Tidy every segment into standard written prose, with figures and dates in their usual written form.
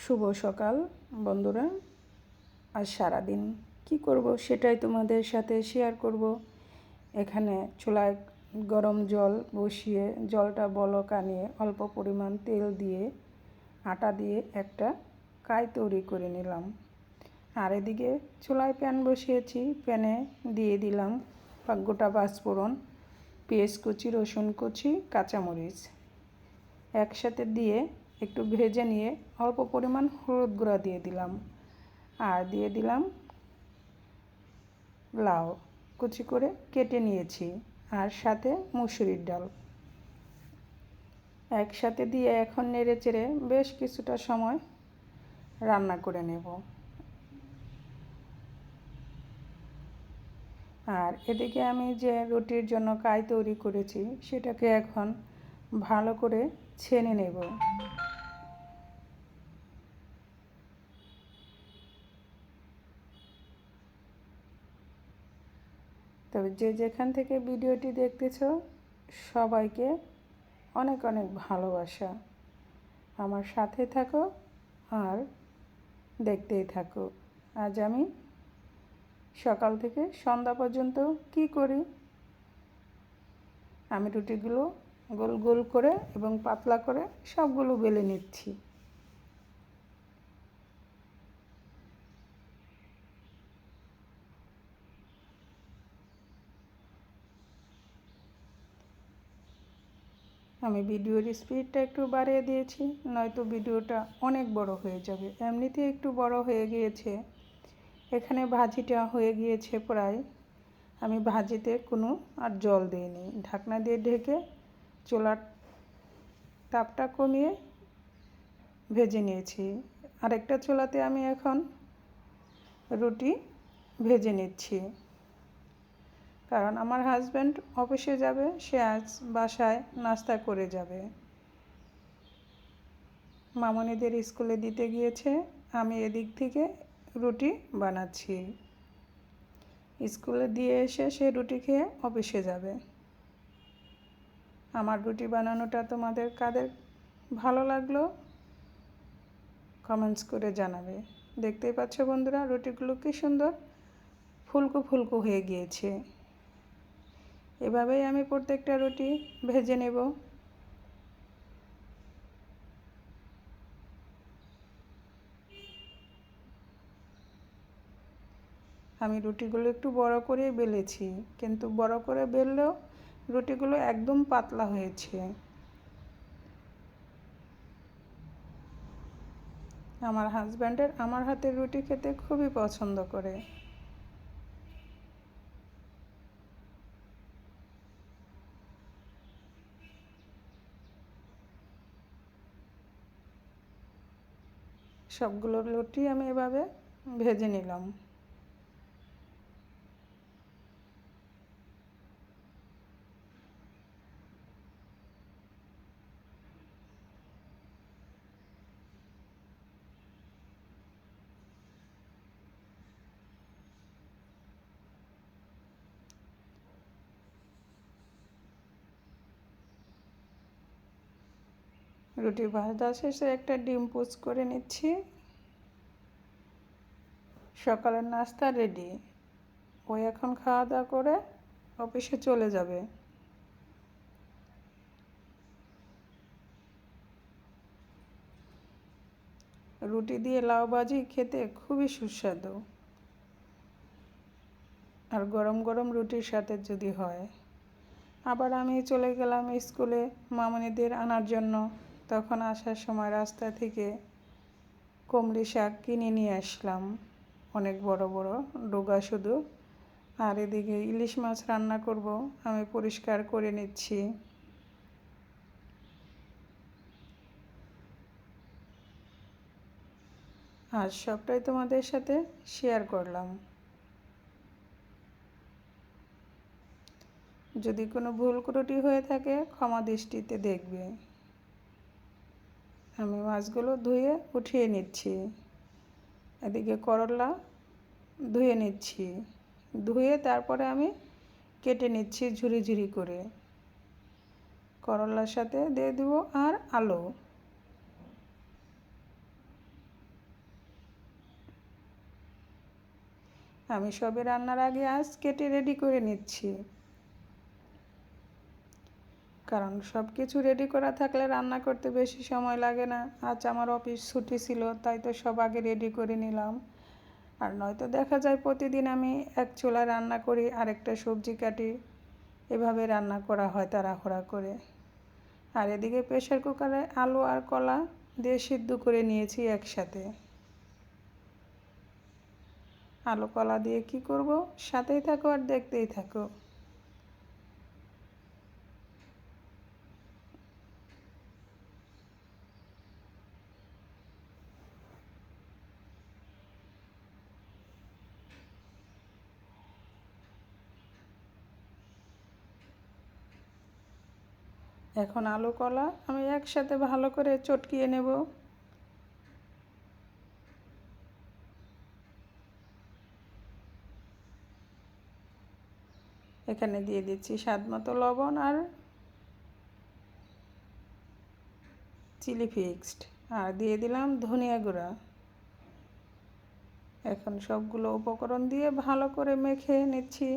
শুভ সকাল বন্ধুরা। আজ সারাদিন কি করব সেটাই তোমাদের সাথে শেয়ার করব। এখানে চুলায় গরম জল বসিয়ে জলটা বলক আনিয়ে অল্প পরিমাণ তেল দিয়ে আটা দিয়ে একটা কাই তৈরি করে নিলাম। আর এদিকে চুলায় প্যান বসিয়েছি, প্যানে দিয়ে দিলাম গোটা পাঁচফোড়ন, পেঁয়াজ কুচি, রসুন কুচি, কাঁচামরিচ একসাথে দিয়ে একটু ভেজে নিয়ে অল্প পরিমাণ হলুদ গুঁড়া দিয়ে দিলাম। আর দিয়ে দিলাম লাউ কুচি করে কেটে নিয়েছি, আর সাথে মুসুরির ডাল একসাথে দিয়ে এখন নেড়ে চেড়ে বেশ কিছুটা সময় রান্না করে নেব। আর এদিকে আমি যে রুটির জন্য কাই তৈরি করেছি সেটাকে এখন ভালো করে ছেনে নেব। তবে যে যেখান থেকে ভিডিওটি দেখতেছ সবাইকে অনেক অনেক ভালোবাসা। আমার সাথে থাকো আর দেখতেই থাকো। আজ আমি সকাল থেকে সন্ধ্যা পর্যন্ত কি করি। আমি রুটিগুলো গোল গোল করে এবং পাতলা করে সবগুলো বেলে নিচ্ছি। আমি ভিডিওর স্পিডটা একটু বাড়িয়ে দিয়েছি, নয়তো ভিডিওটা অনেক বড় হয়ে যাবে। এমনিতে একটু বড় হয়ে গিয়েছে। এখানে ভাজিটা হয়ে গিয়েছে প্রায়। আমি ভাজিতে কোনো আর জল দিইনি, ঢাকনা দিয়ে ঢেকে চুলার তাপটা কমিয়ে ভেজে নিয়েছি। আরেকটা চুলাতে আমি এখন রুটি ভেজে নিচ্ছি, কারণ আমার হাজব্যান্ড অফিসে যাবে, সে আজ বাসায় নাস্তা করে যাবে। মামনিদের স্কুলে দিতে গিয়েছে, আমি এদিক থেকে রুটি বানাচ্ছি। স্কুলে দিয়ে এসে সে রুটি খেয়ে অফিসে যাবে। আমার রুটি বানানোটা তোমাদের কাদের ভালো লাগলো কমেন্টস করে জানাবে। দেখতেই পাচ্ছ বন্ধুরা, রুটিগুলো কি সুন্দর ফুলকো ফুলকো হয়ে গিয়েছে। এভাবেই আমি প্রত্যেকটা রুটি ভেজে নেব। আমি রুটিগুলো একটু বড় করে বেলেছি, কিন্তু বড় করে বেললেও রুটিগুলো একদম পাতলা হয়েছে। আমার হাজব্যান্ডের আমার হাতের রুটি খেতে খুবই পছন্দ করে। সবগুলো রুটি আমি এভাবে ভেজে নিলাম। রুটি ভাজা শেষে একটা ডিম পোচ করে নিচ্ছি। সকালের নাস্তা রেডি। ও এখন খাওয়া দাওয়া করে অফিসে চলে যাবে। রুটি দিয়ে লাউ ভাজি খেতে খুবই সুস্বাদু, আর গরম গরম রুটির সাথে যদি হয়। আবার আমি চলে গেলাম স্কুলে মামনিদের আনার জন্য। তখন আসার সময় রাস্তা থেকে কুমড়ি শাক কিনে নিয়ে আসলাম, অনেক বড় বড় ডোগা শুধু। আর এদিকে ইলিশ মাছ রান্না করব, আমি পরিষ্কার করে নিচ্ছি। আজ সবটাই তোমাদের সাথে শেয়ার করলাম। যদি কোনো ভুল ত্রুটি হয়ে থাকে ক্ষমা দৃষ্টিতে দেখবে। আমি মাছগুলো ধুয়ে উঠিয়ে নিচ্ছি। এদিকে করলা ধুয়ে নিচ্ছি, ধুয়ে তারপরে আমি কেটে নিচ্ছি ঝুরি ঝুরি করে। করলার সাথে দিয়ে দেবো আর আলু। আমি সবে রান্নার আগে আঁচ কেটে রেডি করে নিচ্ছি, কারণ সব কিছু রেডি করা থাকলে রান্না করতে বেশি সময় লাগে না। আজ আমার অফিস ছুটি ছিল, তাই তো সব আগে রেডি করে নিলাম। আর নয়তো দেখা যায় প্রতিদিন আমি এক চুলায় রান্না করি, আরেকটা সবজি কাটি, এভাবে রান্না করা হয় তাড়াহুড়া করে। আর এদিকে প্রেসার কুকারে আলু আর কলা দিয়ে সিদ্ধ করে নিয়েছি একসাথে। আলু কলা দিয়ে কি করব, সাথেই থাকো আর দেখতেই থাকো। এখন আলু কলা আমি একসাথে ভালো করে চটকিয়ে নেব। এখানে দিয়ে দিচ্ছি স্বাদ মতো লবণ আর চিলি ফ্লেক্স, আর দিয়ে দিলাম ধনিয়া গুঁড়া। এখন সবগুলো উপকরণ দিয়ে ভালো করে মেখে নিচ্ছি।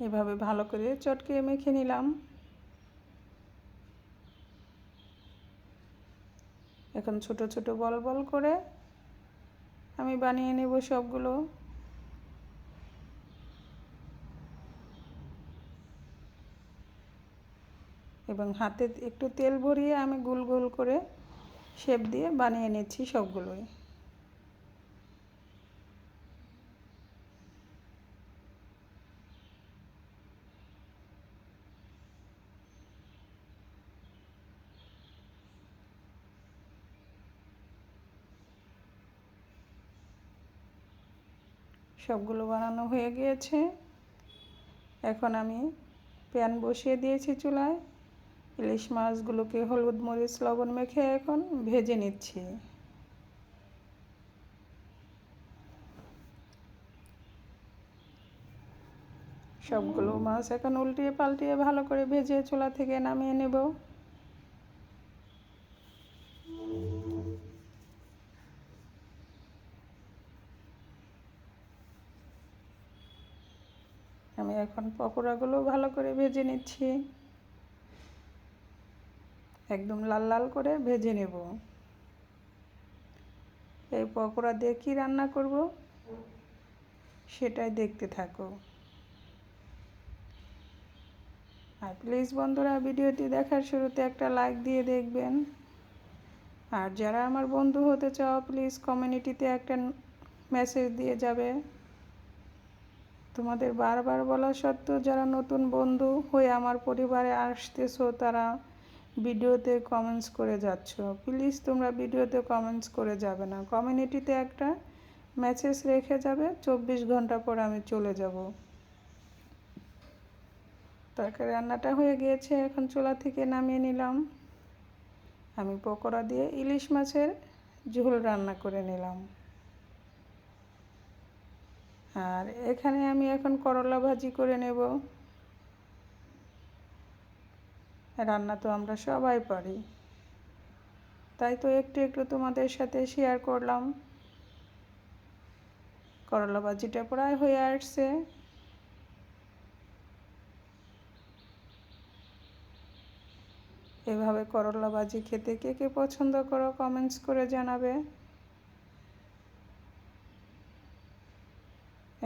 এভাবে ভালো করে চটকিয়ে মেখে নিলাম। এখন ছোট ছোট বল বল করে আমি বানিয়ে নেব সবগুলো। এবং হাতে একটু তেল ভরিয়ে আমি গোল গোল করে শেপ দিয়ে বানিয়ে নিচ্ছি সবগুলোই। সবগুলো বানানো হয়ে গিয়েছে। এখন আমি প্যান বসিয়ে দিয়েছি চুলায়। ইলিশ মাছগুলোকে হলুদ মরিচ লবণ মেখে এখন ভেজে নিচ্ছি। সবগুলো মাছ এখন উল্টিয়ে পাল্টিয়ে ভালো করে ভেজে চুলা থেকে নামিয়ে নেব। আমি এখন পকোড়াগুলো ভালো করে ভেজে নিচ্ছি, একদম লাল লাল করে ভেজে নেব। এই পকোড়া দিয়ে কী রান্না করব সেটাই দেখতে থাকো। আর প্লিজ বন্ধুরা, ভিডিওটি দেখার শুরুতে একটা লাইক দিয়ে দেখবেন। আর যারা আমার বন্ধু হতে চাও প্লিজ কমিউনিটিতে একটা মেসেজ দিয়ে যাবে। তোমাদের বারবার বলা সত্ত্বেও যারা নতুন বন্ধু হয়ে আমার পরিবারে আসতেছো তারা ভিডিওতে কমেন্টস করে যাচ্ছ। প্লিজ তোমরা ভিডিওতে কমেন্টস করে যাবে না, কমিউনিটিতে একটা মেসেজ রেখে যাবে। 24 ঘন্টা পর আমি চলে যাব। তরকারি রান্নাটা হয়ে গিয়েছে, এখন চুলা থেকে নামিয়ে নিলাম। আমি পকোড়া দিয়ে ইলিশ মাছের ঝোল রান্না করে নিলাম। আর এখানে আমি এখন করলা ভাজি করে নেব। রান্না তো আমরা সবাই পারি, তাই তো একটু একটু তোমাদের সাথে শেয়ার করলাম। করলা ভাজিটা প্রায় হয়ে আসছে। এভাবে করলা ভাজি খেতে কে কে পছন্দ করো কমেন্টস করে জানাবে।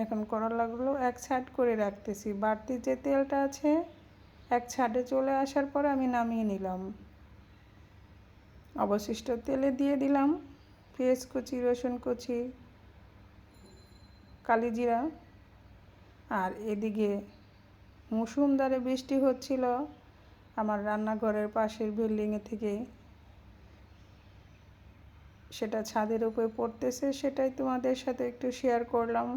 এখন করলাগুলো এক সাইড করে রাখতেছি, বাড়তি যে তেলটা আছে এক সাইডে চলে আসার পর আমি নামিয়ে নিলাম। অবশিষ্ট তেলে দিয়ে দিলাম পেঁয়াজ কুচি, রসুন কুচি, কালিজিরা। আর এদিকে মুষলধারে বৃষ্টি হচ্ছিল আমার রান্নাঘরের পাশের বিল্ডিংয়ে থেকে, সেটা ছাদের উপরে পড়তেছে, সেটাই তোমাদের সাথে একটু শেয়ার করলাম।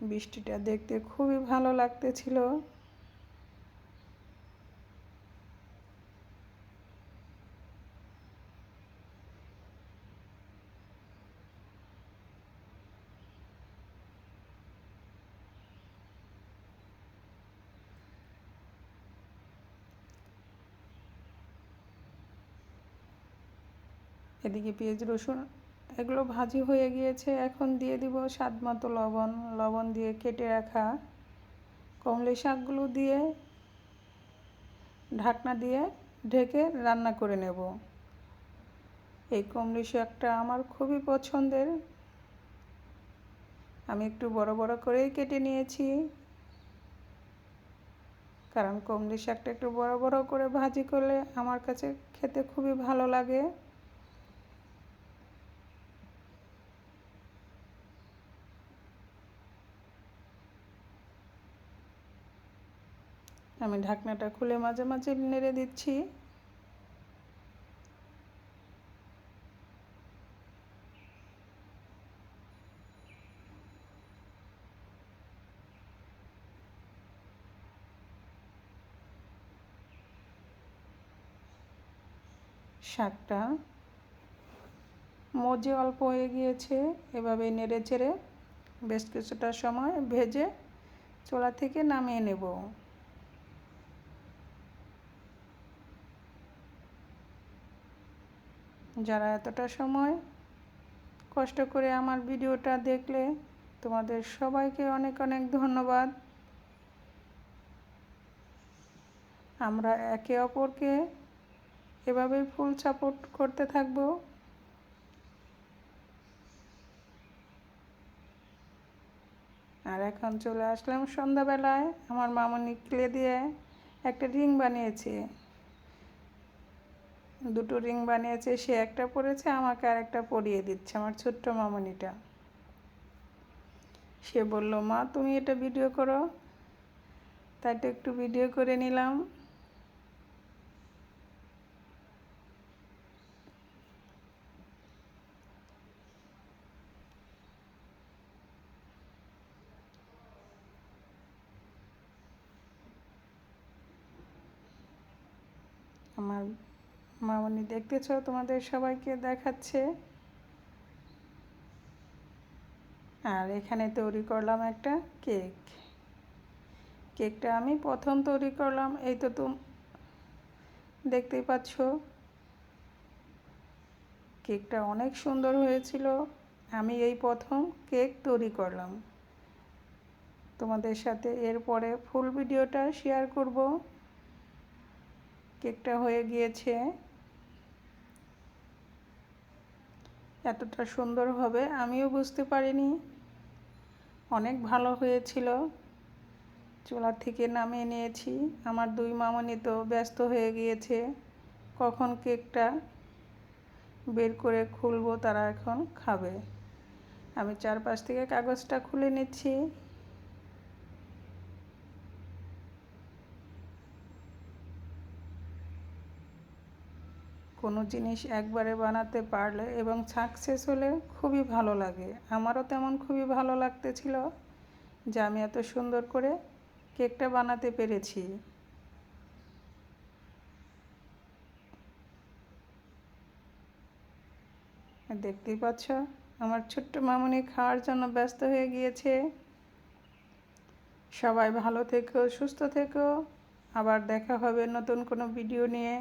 বৃষ্টিটা দেখতে খুবই ভালো লাগতেছিল। এদিকে পেঁয়াজ রসুন এগুলো ভাজি হয়ে গিয়েছে। এখন দিয়ে দিব স্বাদ মতো লবণ। লবণ দিয়ে কেটে রাখা কমলি শাকগুলো দিয়ে ঢাকনা দিয়ে ঢেকে রান্না করে নেব। এই কমলি শাকটা আমার খুবই পছন্দের। আমি একটু বড় বড় করেই কেটে নিয়েছি, কারণ কমলি শাকটা একটু বড় বড় করে ভাজি করলে আমার কাছে খেতে খুবই ভালো লাগে। আমি ঢাকনাটা খুলে মাঝে মাঝে নেড়ে দিচ্ছি। শাকটা মজে অল্প হয়ে গিয়েছে। এভাবে নেড়ে চেড়ে বেশ কিছুটা সময় ভেজে চুলা থেকে নামিয়ে নেব। যারা এতটা সময় কষ্ট করে আমার ভিডিওটা দেখলে তোমাদের সবাইকে অনেক অনেক ধন্যবাদ। আমরা একে অপরকে এভাবেই ফুল সাপোর্ট করতে থাকবো। আর এখন চলে আসলাম সন্ধ্যাবেলায়। আমার মামনি ক্লে দিয়ে একটা রিং বানিয়েছে, দুটো রিং বানিয়েছে। সে একটা পরেছে, আমাকে আরেকটা পরিয়ে দিচ্ছে, আমার ছোট্ট মামনিটা। সে বলল, মা তুমি এটা ভিডিও করো, তাই তো একটু ভিডিও করে নিলাম। আমার মামনি দেখতেছ, তোমাদের সবাইকে দেখাচ্ছে। আর এখানে তৈরি করলাম একটা কেক। কেকটা আমি প্রথম তৈরি করলাম, এই তো দেখতেই পাচ্ছ। কেকটা অনেক সুন্দর হয়েছিল। আমি এই প্রথম কেক তৈরি করলাম। তোমাদের সাথে এরপরে ফুল ভিডিওটা শেয়ার করব। কেকটা হয়ে গিয়েছে, এতটা সুন্দর হবে আমিও বুঝতে পারিনি। অনেক ভালো হয়েছিল। চুলা থেকে নামিয়ে নিয়েছি। আমার দুই মামনি তো ব্যস্ত হয়ে গিয়েছে, কখন কেকটা বের করে খুলবো, তারা এখন খাবে। আমি চারপাশ থেকে কাগজটা খুলে নিচ্ছি। কোনো জিনিস একবারে বানাতে পারলে এবং সাকসেস হলে খুবই ভালো লাগে। আমারও তেমন খুবই ভালো লাগতেছিল যে আমি এত সুন্দর করে কেকটা বানাতে পেরেছি। দেখতেই পাচ্ছ, আমার ছোট্ট মামনি খাওয়ার জন্য ব্যস্ত হয়ে গিয়েছে। সবাই ভালো থেকো, সুস্থ থেকো। আবার দেখা হবে নতুন কোনো ভিডিও নিয়ে।